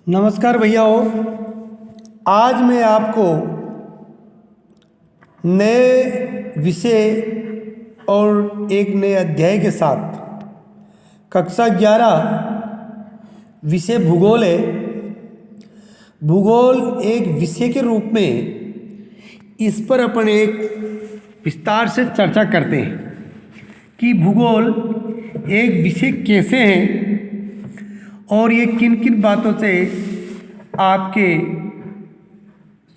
नमस्कार भैयाओ। आज मैं आपको नए विषय और एक नए अध्याय के साथ कक्षा 11 विषय भूगोल है। भूगोल एक विषय के रूप में इस पर अपन एक विस्तार से चर्चा करते हैं कि भूगोल एक विषय कैसे है और ये किन किन बातों से आपके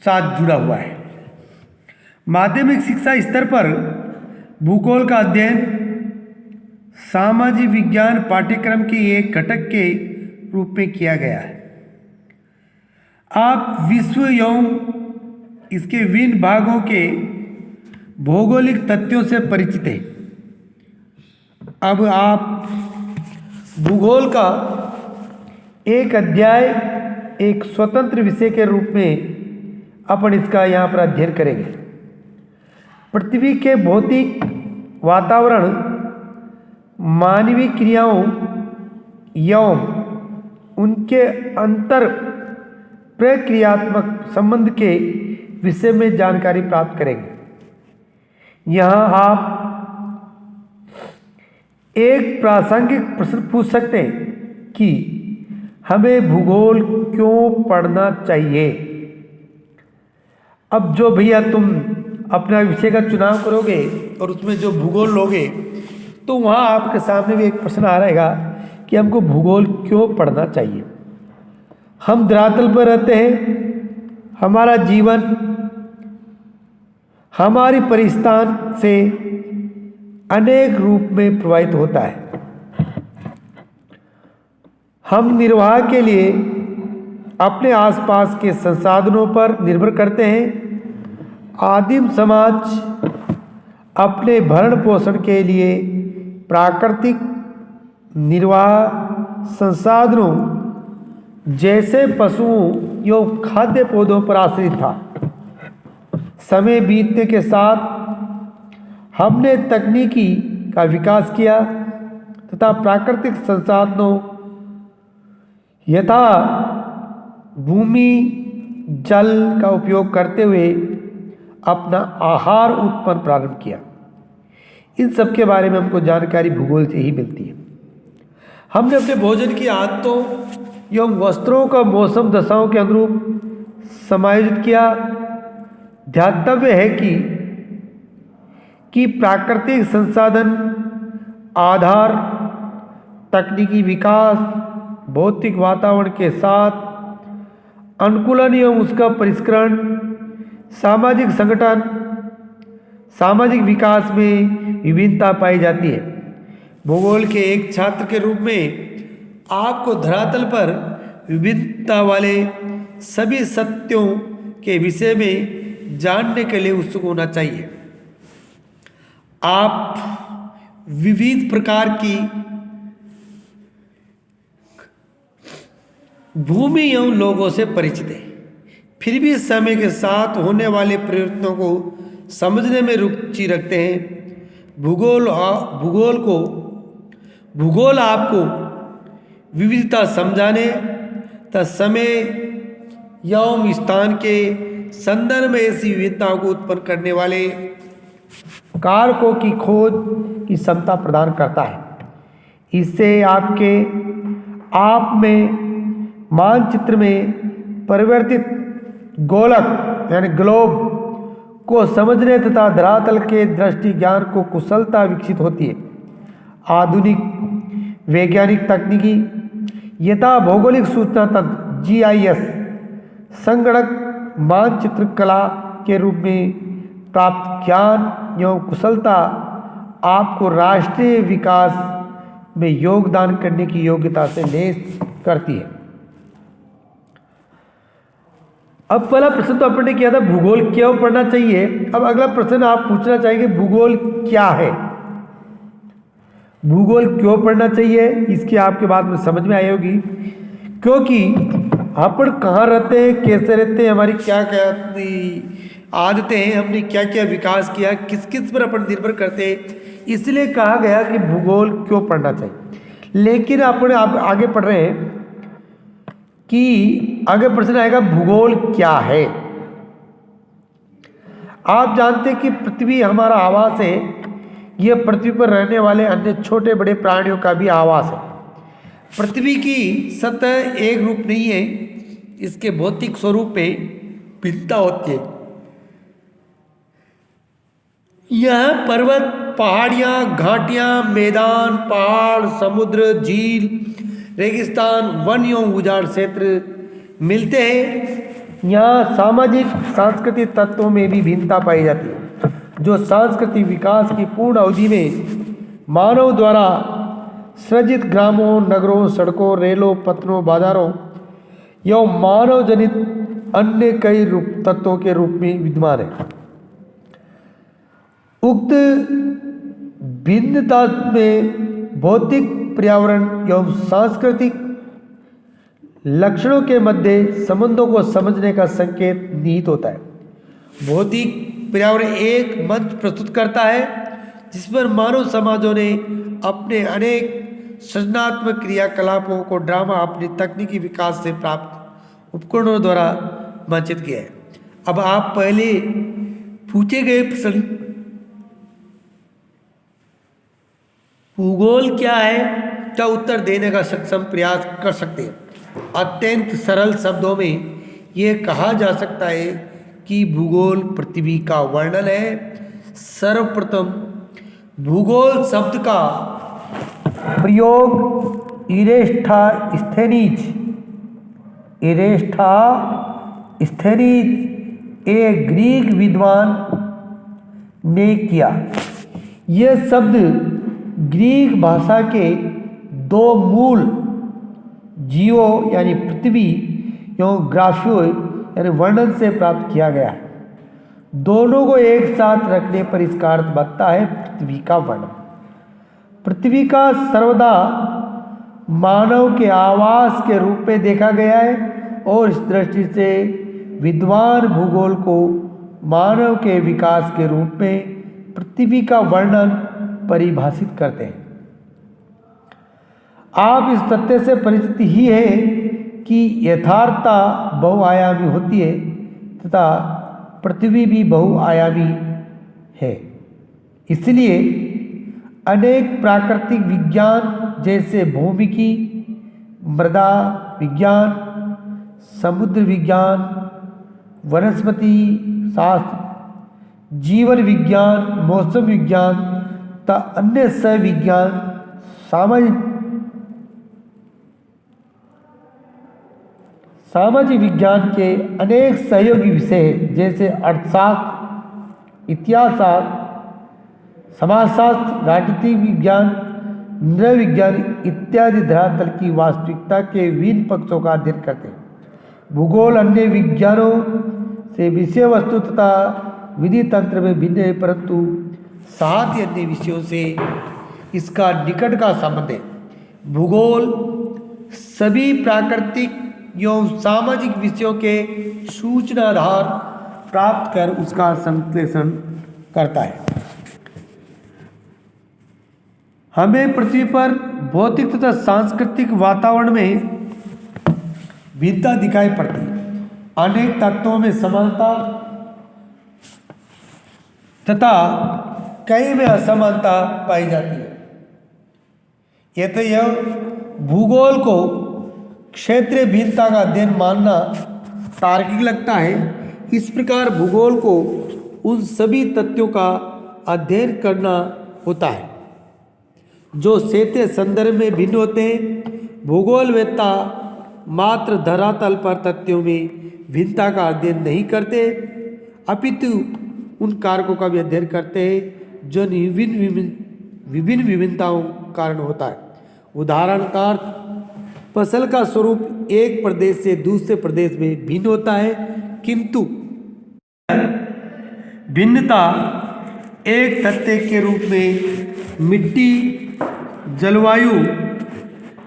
साथ जुड़ा हुआ है। माध्यमिक शिक्षा स्तर पर भूगोल का अध्ययन सामाजिक विज्ञान पाठ्यक्रम के एक घटक के रूप में किया गया है। आप विश्व एवं इसके विभिन्न भागों के भौगोलिक तथ्यों से परिचित हैं। अब आप भूगोल का एक अध्याय एक स्वतंत्र विषय के रूप में अपन इसका यहाँ पर अध्ययन करेंगे। पृथ्वी के भौतिक वातावरण, मानवीय क्रियाओं एवं उनके अंतर प्रक्रियात्मक संबंध के विषय में जानकारी प्राप्त करेंगे। यहाँ आप एक प्रासंगिक प्रश्न पूछ सकते हैं कि हमें भूगोल क्यों पढ़ना चाहिए। अब जो भैया तुम अपना विषय का चुनाव करोगे और उसमें जो भूगोल लोगे तो वहाँ आपके सामने भी एक प्रश्न आ रहेगा कि हमको भूगोल क्यों पढ़ना चाहिए। हम धरातल पर रहते हैं, हमारा जीवन हमारी परिस्थान से अनेक रूप में प्रभावित होता है। हम निर्वाह के लिए अपने आसपास के संसाधनों पर निर्भर करते हैं। आदिम समाज अपने भरण पोषण के लिए प्राकृतिक निर्वाह संसाधनों जैसे पशुओं एवं खाद्य पौधों पर आश्रित था। समय बीतने के साथ हमने तकनीकी का विकास किया तथा प्राकृतिक संसाधनों यथा भूमि जल का उपयोग करते हुए अपना आहार उत्पन्न प्रारंभ किया। इन सब के बारे में हमको जानकारी भूगोल से ही मिलती है। हमने अपने भोजन की आदतों एवं वस्त्रों का मौसम दशाओं के अनुरूप समायोजित किया। ध्यातव्य है कि प्राकृतिक संसाधन आधार तकनीकी विकास भौतिक वातावरण के साथ अनुकूलन एवं उसका परिष्करण सामाजिक संगठन सामाजिक विकास में विभिन्नता पाई जाती है। भूगोल के एक छात्र के रूप में आपको धरातल पर विभिन्नता वाले सभी सत्यों के विषय में जानने के लिए उत्सुक होना चाहिए। आप विविध प्रकार की भूमि एवं लोगों से परिचित है, फिर भी समय के साथ होने वाले परिवर्तनों को समझने में रुचि रखते हैं। भूगोल आपको विविधता समझाने तथा समय एवं स्थान के संदर्भ में ऐसी विविधताओं को उत्पन्न करने वाले कारकों की खोज की क्षमता प्रदान करता है। इससे आपके आप में मानचित्र में परिवर्तित गोलक यानी ग्लोब को समझने तथा धरातल के दृष्टि ज्ञान को कुशलता विकसित होती है। आधुनिक वैज्ञानिक तकनीकी यथा भौगोलिक सूचना तंत्र GIS संगणक मानचित्र कला के रूप में प्राप्त ज्ञान एवं कुशलता आपको राष्ट्रीय विकास में योगदान करने की योग्यता से लैस करती है। अब पहला प्रश्न तो अपन ने किया था भूगोल क्यों पढ़ना चाहिए। अब अगला प्रश्न आप पूछना चाहेंगे भूगोल क्या है। भूगोल क्यों पढ़ना चाहिए इसकी आपके बात में समझ में आई होगी, क्योंकि अपन कहाँ रहते हैं, कैसे रहते हैं, हमारी क्या क्या आदतें हैं, हमने क्या क्या विकास किया, किस किस पर अपन निर्भर करते हैं, इसलिए कहा गया कि भूगोल क्यों पढ़ना चाहिए। लेकिन अपन आप आगे पढ़ रहे हैं कि आगे प्रश्न आएगा भूगोल क्या है। आप जानते हैं कि पृथ्वी हमारा आवास है, यह पृथ्वी पर रहने वाले अन्य छोटे बड़े प्राणियों का भी आवास है। पृथ्वी की सतह एक रूप नहीं है, इसके भौतिक स्वरूप में भिन्नता होती है। यह पर्वत, पहाड़ियाँ, घाटियाँ, मैदान, पहाड़, समुद्र, झील, रेगिस्तान, वन एवं उजाड़ क्षेत्र मिलते हैं। यहाँ सामाजिक सांस्कृतिक तत्वों में भी भिन्नता पाई जाती है, जो सांस्कृतिक विकास की पूर्ण अवधि में मानव द्वारा सृजित ग्रामों, नगरों, सड़कों, रेलों, पत्रों, बाजारों एवं मानव जनित अन्य कई तत्वों के रूप में विद्यमान है। उक्त भिन्नता में भौतिक, पर्यावरण एवं सांस्कृतिक लक्षणों के मध्य संबंधों को समझने का संकेत निहित होता है। भौतिक पर्यावरण एक मंच प्रस्तुत करता है जिस पर मानव समाजों ने अपने अनेक सृजनात्मक क्रियाकलापों को ड्रामा अपनी तकनीकी विकास से प्राप्त उपकरणों द्वारा मंचित किया है। अब आप पहले पूछे गए प्रश्न भूगोल क्या है का उत्तर देने का सक्षम प्रयास कर सकते हैं। अत्यंत सरल शब्दों में यह कहा जा सकता है कि भूगोल पृथ्वी का वर्णन है। सर्वप्रथम भूगोल शब्द का प्रयोग इरेस्टोस्थेनीज एक ग्रीक विद्वान ने किया। यह शब्द ग्रीक भाषा के दो मूल जीवो यानी पृथ्वी एवं ग्राफियो यानी वर्णन से प्राप्त किया गया है। दोनों को एक साथ रखने पर इसका अर्थ बनता है पृथ्वी का वर्णन। पृथ्वी का सर्वदा मानव के आवास के रूप में देखा गया है और इस दृष्टि से विद्वान भूगोल को मानव के विकास के रूप में पृथ्वी का वर्णन परिभाषित करते हैं। आप इस तथ्य से परिचित ही है कि यथार्थता बहुआयामी होती है तथा पृथ्वी भी बहुआयामी है। इसलिए अनेक प्राकृतिक विज्ञान जैसे भौमिकी, मृदा विज्ञान, समुद्र विज्ञान, वनस्पति शास्त्र, जीवन विज्ञान, मौसम विज्ञान तथा अन्य सहविज्ञान सामाजिक विज्ञान के अनेक सहयोगी विषय हैं, जैसे अर्थशास्त्र, इतिहासशास्त्र, समाजशास्त्र, राजनीतिक विज्ञान, नृविज्ञान इत्यादि धरातल की वास्तविकता के विभिन्न पक्षों का अध्ययन करते हैं। भूगोल अन्य विज्ञानों से विषय वस्तु तथा विधि तंत्र में भिन्न है, परंतु साथ ही अन्य विषयों से इसका निकट का संबंध है। भूगोल सभी प्राकृतिक एवं सामाजिक विषयों के सूचना आधार प्राप्त कर उसका संश्लेषण करता है। हमें पृथ्वी पर भौतिक तथा सांस्कृतिक वातावरण में भिन्नता दिखाई पड़ती है। अनेक तत्वों में समानता तथा कई में असमानता पाई जाती है। यह भूगोल को क्षेत्रीय भिन्नता का अध्ययन मानना तार्किक लगता है। इस प्रकार भूगोल को उन सभी तथ्यों का अध्ययन करना होता है जो क्षेत्रीय संदर्भ में भिन्न होते हैं। भूगोलवेत्ता मात्र धरातल पर तथ्यों में भिन्नता का अध्ययन नहीं करते, अपितु उन कारकों का भी अध्ययन करते हैं जो विभिन्न विभिन्नताओं कारण होता है। उदाहरण का अर्थ फसल का स्वरूप एक प्रदेश से दूसरे प्रदेश में भिन्न होता है, किंतु भिन्नता एक तथ्य के रूप में मिट्टी, जलवायु,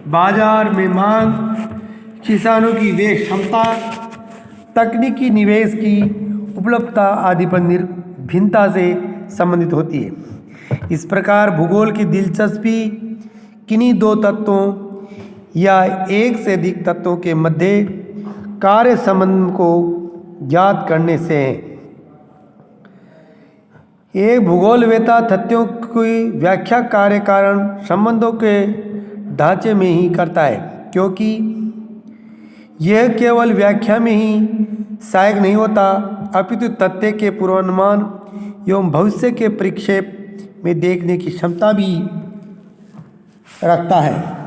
बाजार में मांग, किसानों की वे क्षमता, तकनीकी निवेश की उपलब्धता आदि पर भिन्नता से संबंधित होती है। इस प्रकार भूगोल की दिलचस्पी किन्हीं दो तत्वों या एक से अधिक तत्वों के मध्य कार्य संबंध को ज्ञात करने से है। एक भूगोलवेत्ता तथ्यों की व्याख्या कार्य कारण संबंधों के ढांचे में ही करता है, क्योंकि यह केवल व्याख्या में ही सहायक नहीं होता, अपितु तथ्य के पूर्वानुमान एवं भविष्य के परिक्षेप में देखने की क्षमता भी रखता है।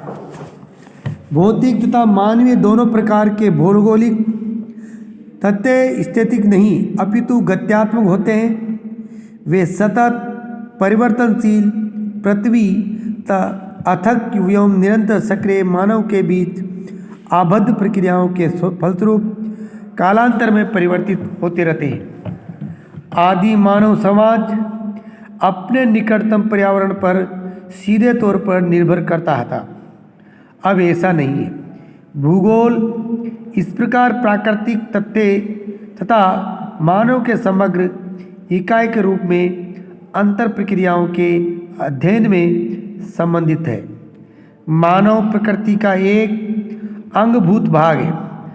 भौतिक तथा मानवीय दोनों प्रकार के भौगोलिक तथ्य स्थितिक नहीं अपितु गत्यात्मक होते हैं। वे सतत परिवर्तनशील पृथ्वी तथा अथक एवं निरंतर सक्रिय मानव के बीच आबद्ध प्रक्रियाओं के फलस्वरूप कालांतर में परिवर्तित होते रहते हैं। आदि मानव समाज अपने निकटतम पर्यावरण पर सीधे तौर पर निर्भर करता था, अब ऐसा नहीं है। भूगोल इस प्रकार प्राकृतिक तथ्य तथा मानव के समग्र इकाई के रूप में अंतर प्रक्रियाओं के अध्ययन में संबंधित है। मानव प्रकृति का एक अंगभूत भाग है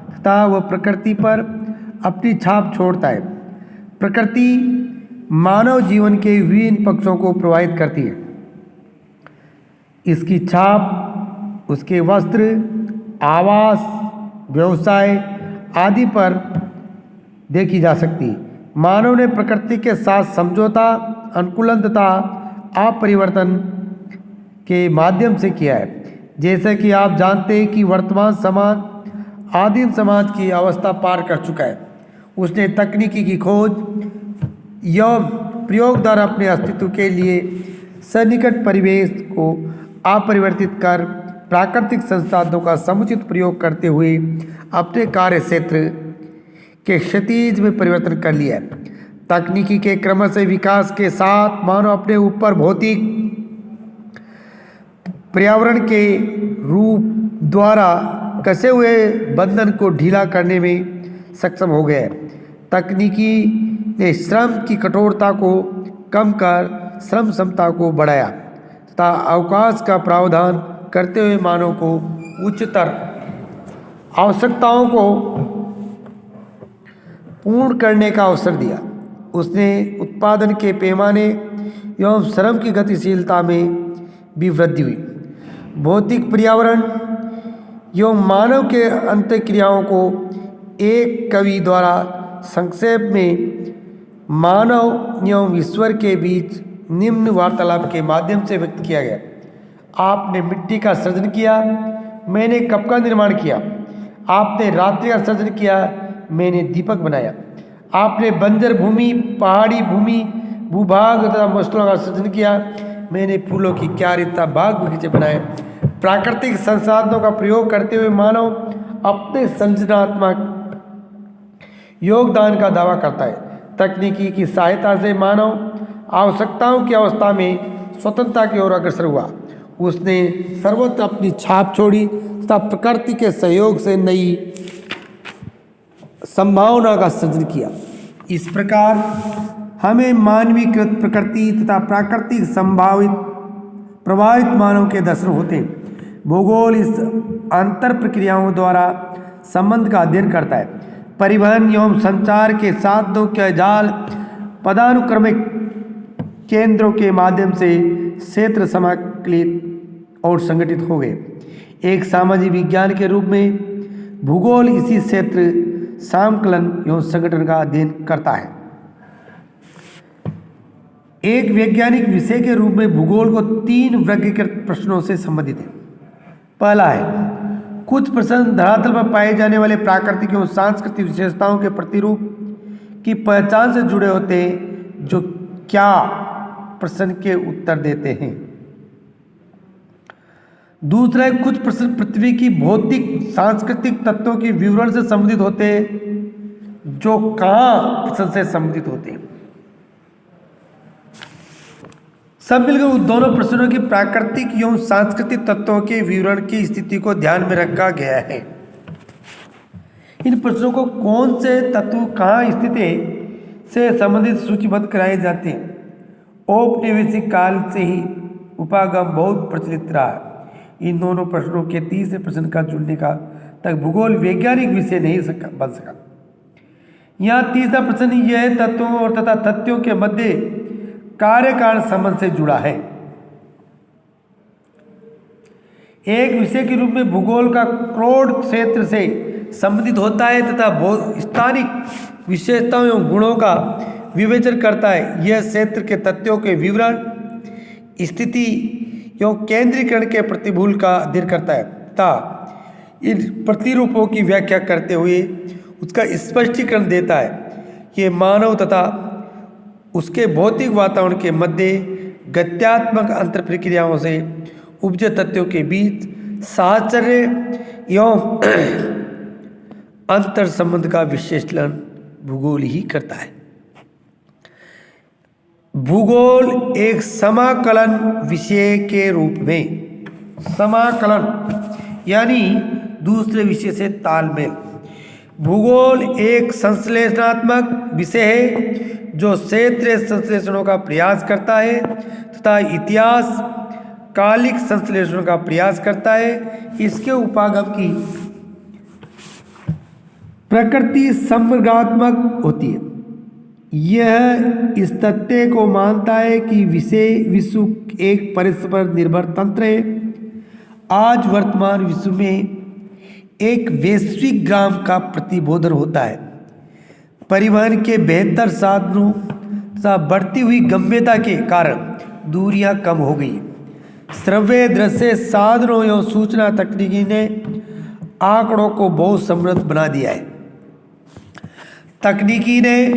तथा वह प्रकृति पर अपनी छाप छोड़ता है। प्रकृति मानव जीवन के विभिन्न पक्षों को प्रभावित करती है। इसकी छाप उसके वस्त्र, आवास, व्यवसाय आदि पर देखी जा सकती है। मानव ने प्रकृति के साथ समझौता, अनुकूलन तथा अपरिवर्तन के माध्यम से किया है। जैसे कि आप जानते हैं कि वर्तमान समाज आदिम समाज की अवस्था पार कर चुका है। उसने तकनीकी की खोज एवं प्रयोग द्वारा अपने अस्तित्व के लिए सन्निकट परिवेश को अपरिवर्तित कर प्राकृतिक संसाधनों का समुचित प्रयोग करते हुए अपने कार्य क्षेत्र के क्षितिज में परिवर्तन कर लिया है। तकनीकी के क्रमशः विकास के साथ मानव अपने ऊपर भौतिक पर्यावरण के रूप द्वारा कसे हुए बंधन को ढीला करने में सक्षम हो गया है। तकनीकी ने श्रम की कठोरता को कम कर श्रम क्षमता को बढ़ाया तथा अवकाश का प्रावधान करते हुए मानव को उच्चतर आवश्यकताओं को पूर्ण करने का अवसर दिया। उसने उत्पादन के पैमाने एवं श्रम की गतिशीलता में भी वृद्धि हुई। भौतिक पर्यावरण एवं मानव के अंतःक्रियाओं को एक कवि द्वारा संक्षेप में मानव एवं ईश्वर के बीच निम्न वार्तालाप के माध्यम से व्यक्त किया गया। आपने मिट्टी का सृजन किया, मैंने कप का निर्माण किया। आपने रात्रि का सृजन किया, मैंने दीपक बनाया। आपने बंजर भूमि, पहाड़ी भूमि, भूभाग तथा मस्तूलों का सृजन किया, मैंने फूलों की क्यारी तथा बाग बगीचे बनाए। प्राकृतिक संसाधनों का प्रयोग करते हुए मानव अपने सृजनात्मक योगदान का दावा करता है। तकनीकी की सहायता से मानव आवश्यकताओं की अवस्था में स्वतंत्रता की ओर अग्रसर हुआ। उसने सर्वत्र अपनी छाप छोड़ी तथा प्रकृति के सहयोग से नई संभावना का सृजन किया। इस प्रकार हमें मानवीकृत प्रकृति तथा प्राकृतिक संभावित प्रभावित मानव के दर्शन होते हैं। भूगोल इस अंतर प्रक्रियाओं द्वारा संबंध का अध्ययन करता है। परिवहन एवं संचार के साधनों के जाल पदानुक्रमिक केंद्रों के माध्यम से क्षेत्र समाकलित और संगठित हो गए। एक सामाजिक विज्ञान के रूप में भूगोल इसी क्षेत्र समाकलन एवं संगठन का अध्ययन करता है। एक वैज्ञानिक विषय के रूप में भूगोल को 3 वर्गीकृत प्रश्नों से संबंधित है। पहला है, कुछ प्रश्न धरातल पर पाए जाने वाले प्राकृतिक एवं सांस्कृतिक विशेषताओं के प्रतिरूप की पहचान से जुड़े होते हैं, जो क्या प्रश्न के उत्तर देते हैं। दूसरा है, कुछ प्रश्न पृथ्वी की भौतिक सांस्कृतिक तत्वों के विवरण से संबंधित होते हैं, जो कहाँ प्रश्न से संबंधित होते हैं। सब मिलकर उन दोनों प्रश्नों की प्राकृतिक एवं सांस्कृतिक तत्वों के विवरण की स्थिति को ध्यान में रखा गया है। इन प्रश्नों को कौन से तत्व कहाँ स्थित है से संबंधित सूचीबद्ध कराए जाते हैं। औपनिवेशिक काल से ही उपागम बहुत प्रचलित रहा। इन दोनों प्रश्नों के तीसरे प्रश्न का चुनने का तक भूगोल वैज्ञानिक विषय नहीं बन सका। यहाँ तीसरा प्रश्न यह तत्वों और तथा तथ्यों के मध्य कार्य कारण संबंध से जुड़ा है। एक विषय के रूप में भूगोल का क्रोड क्षेत्र से संबंधित होता है तथा स्थानिक विशेषताओं एवं गुणों का विवेचन करता है। यह क्षेत्र के तथ्यों के विवरण, स्थिति एवं केंद्रीकरण के प्रतिभूल का अध्ययन करता है तथा इन प्रतिरूपों की व्याख्या करते हुए उसका स्पष्टीकरण देता है। ये मानव तथा उसके भौतिक वातावरण के मध्य गत्यात्मक अंतर प्रक्रियाओं से उपजे तथ्यों के बीच साहचर्य एवं अंतर संबंध का विश्लेषण भूगोल ही करता है। भूगोल एक समाकलन विषय के रूप में, समाकलन यानी दूसरे विषय से तालमेल। भूगोल एक संश्लेषणात्मक विषय है जो क्षेत्रीय संश्लेषणों का प्रयास करता है तथा इतिहास कालिक संश्लेषणों का प्रयास करता है। इसके उपागम की प्रकृति समग्रात्मक होती है। यह इस तथ्य को मानता है कि विश्व एक परस्पर निर्भर तंत्र है। आज वर्तमान विश्व में एक वैश्विक ग्राम का प्रतिबोधन होता है। परिवहन के बेहतर साधनों तथा बढ़ती हुई गम्यता के कारण दूरियां कम हो गई। श्रव्य दृश्य साधनों एवं सूचना तकनीकी ने आंकड़ों को बहुत समृद्ध बना दिया है। तकनीकी ने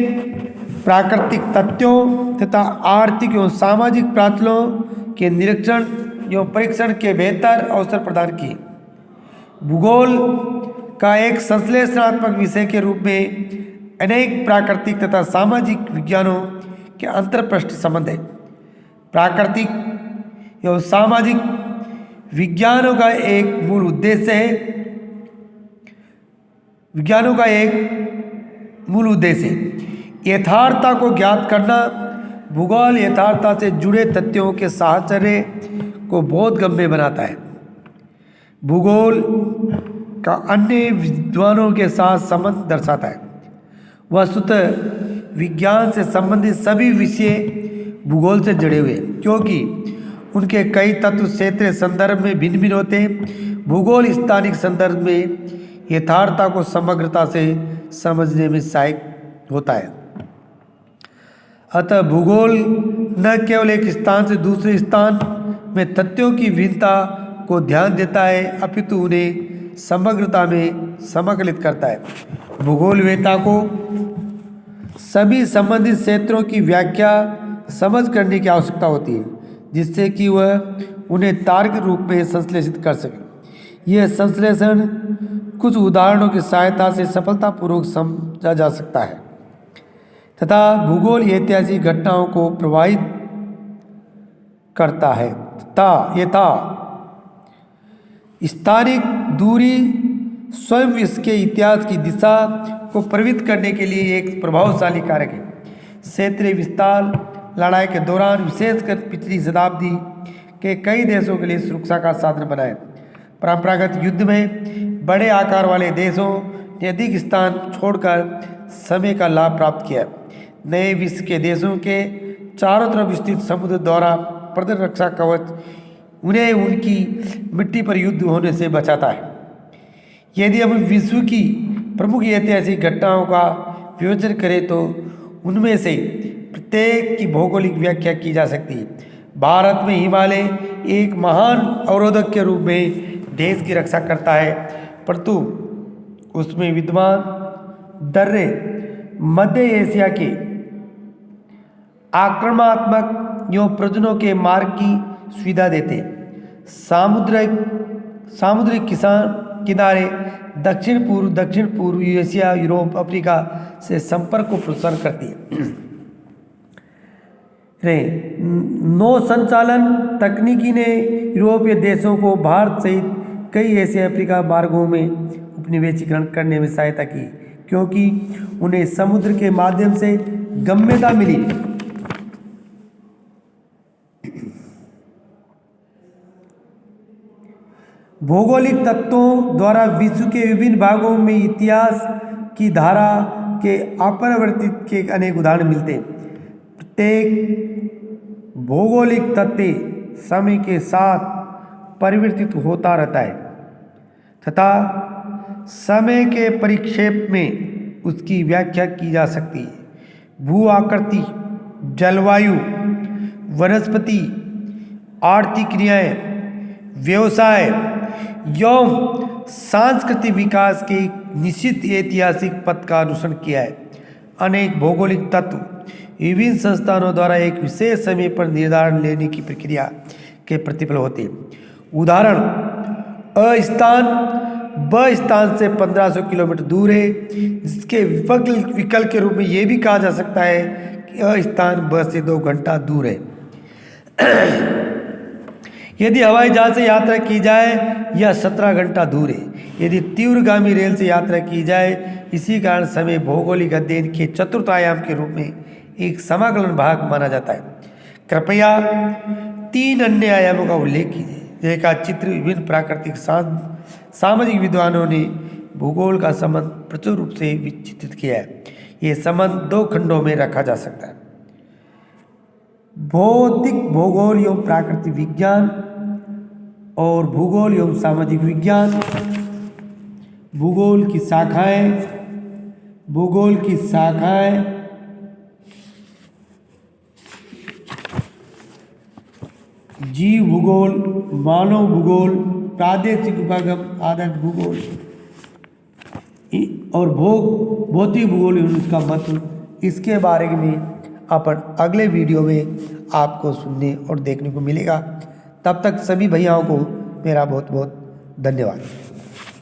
प्राकृतिक तथ्यों तथा आर्थिक एवं सामाजिक प्राचलों के निरीक्षण एवं परीक्षण के बेहतर अवसर प्रदान किए। भूगोल का एक संश्लेषणात्मक विषय के रूप में अनेक प्राकृतिक तथा सामाजिक विज्ञानों के अंतरपृष्ठ संबंध है। प्राकृतिक एवं सामाजिक विज्ञानों का एक मूल उद्देश्य है यथार्थता को ज्ञात करना। भूगोल यथार्थता से जुड़े तथ्यों के साहचर्य को बहुत गम्य बनाता है। भूगोल का अन्य विद्वानों के साथ संबंध दर्शाता है। वस्तुतः विज्ञान से संबंधित सभी विषय भूगोल से जुड़े हुए क्योंकि उनके कई तत्व क्षेत्रीय संदर्भ में भिन्न भिन्न होते हैं। भूगोल स्थानिक संदर्भ में यथार्थता को समग्रता से समझने में सहायक होता है। अतः भूगोल न केवल एक स्थान से दूसरे स्थान में तथ्यों की भिन्नता को ध्यान देता है अपितु उन्हें समग्रता में समाकलित करता है। भूगोलवेत्ता को सभी संबंधित क्षेत्रों की व्याख्या समझ करने की आवश्यकता होती है जिससे कि वह उन्हें तार्किक रूप में संश्लेषित कर सके। यह संश्लेषण कुछ उदाहरणों की सहायता से सफलतापूर्वक समझा जा सकता है तथा भूगोल ऐतिहासिक घटनाओं को प्रभावित करता है यथा स्थानिक दूरी स्वयं इसके इतिहास की दिशा को प्रभावित करने के लिए एक प्रभावशाली कारक है। क्षेत्रीय विस्तार लड़ाई के दौरान विशेषकर पिछली शताब्दी के कई देशों के लिए सुरक्षा का साधन बनाए। परंपरागत युद्ध में बड़े आकार वाले देशों ने अधिक स्थान छोड़कर समय का लाभ प्राप्त किया। नए विश्व के देशों के चारों तरफ स्थित समुद्र द्वारा प्रदत्त रक्षा कवच उन्हें उनकी मिट्टी पर युद्ध होने से बचाता है। यदि हम विश्व की प्रमुख ऐतिहासिक घटनाओं का विवेचन करें तो उनमें से प्रत्येक की भौगोलिक व्याख्या की जा सकती है। भारत में हिमालय एक महान अवरोधक के रूप में देश की रक्षा करता है परंतु उसमें विद्यमान दर्रे मध्य एशिया के आक्रमणात्मक एवं प्रजनों के मार्ग की सुविधा देते हैं। सामुद्रिक किनारे दक्षिण पूर्व एशिया, यूरोप, अफ्रीका से संपर्क को प्रोत्साहन करती है। नौ संचालन तकनीकी ने यूरोपीय देशों को भारत सहित कई एशिया अफ्रीका मार्गों में उपनिवेशीकरण करने में सहायता की क्योंकि उन्हें समुद्र के माध्यम से गम्यता मिली। भौगोलिक तत्वों द्वारा विश्व के विभिन्न भागों में इतिहास की धारा के अपरिवर्तित के अनेक उदाहरण मिलते हैं। प्रत्येक भौगोलिक तत्व समय के साथ परिवर्तित होता रहता है तथा समय के परिक्षेप में उसकी व्याख्या की जा सकती है। भू आकृति, जलवायु, वनस्पति, आर्थिक क्रियाएं, व्यवसाय एवं सांस्कृतिक विकास के निश्चित ऐतिहासिक पथ का अनुसरण किया है। अनेक भौगोलिक तत्व विभिन्न संस्थानों द्वारा एक विशेष समय पर निर्धारण लेने की प्रक्रिया के प्रतिफल होते हैं। उदाहरण, अ स्थान ब स्थान से 1500 किलोमीटर दूर है, जिसके विकल्प के रूप में यह भी कहा जा सकता है कि अ स्थान ब से 2 घंटा दूर है। यदि हवाई जहाज से यात्रा की जाए यह 17 घंटा दूर है। यदि तीव्रगामी रेल से यात्रा की जाए, इसी कारण समय भौगोलिक अध्ययन के चतुर्थ आयाम के रूप में एक समाकलन भाग माना जाता है। कृपया 3 अन्य आयामों का उल्लेख कीजिए। रेखा चित्र विभिन्न प्राकृतिक सामाजिक विद्वानों ने भूगोल का संबंध प्रचुर रूप से विचित्रित किया है। ये संबंध 2 खंडों में रखा जा सकता है: भौतिक भूगोल एवं प्राकृतिक विज्ञान और भूगोल एवं सामाजिक विज्ञान। भूगोल की शाखाएं, जीव भूगोल, मानव भूगोल, प्रादेशिक विभागम, आदर्श भूगोल और भौतिक भूगोल एवं उसका महत्व, इसके बारे में अपन अगले वीडियो में आपको सुनने और देखने को मिलेगा। तब तक सभी भैयाओं को मेरा बहुत बहुत धन्यवाद।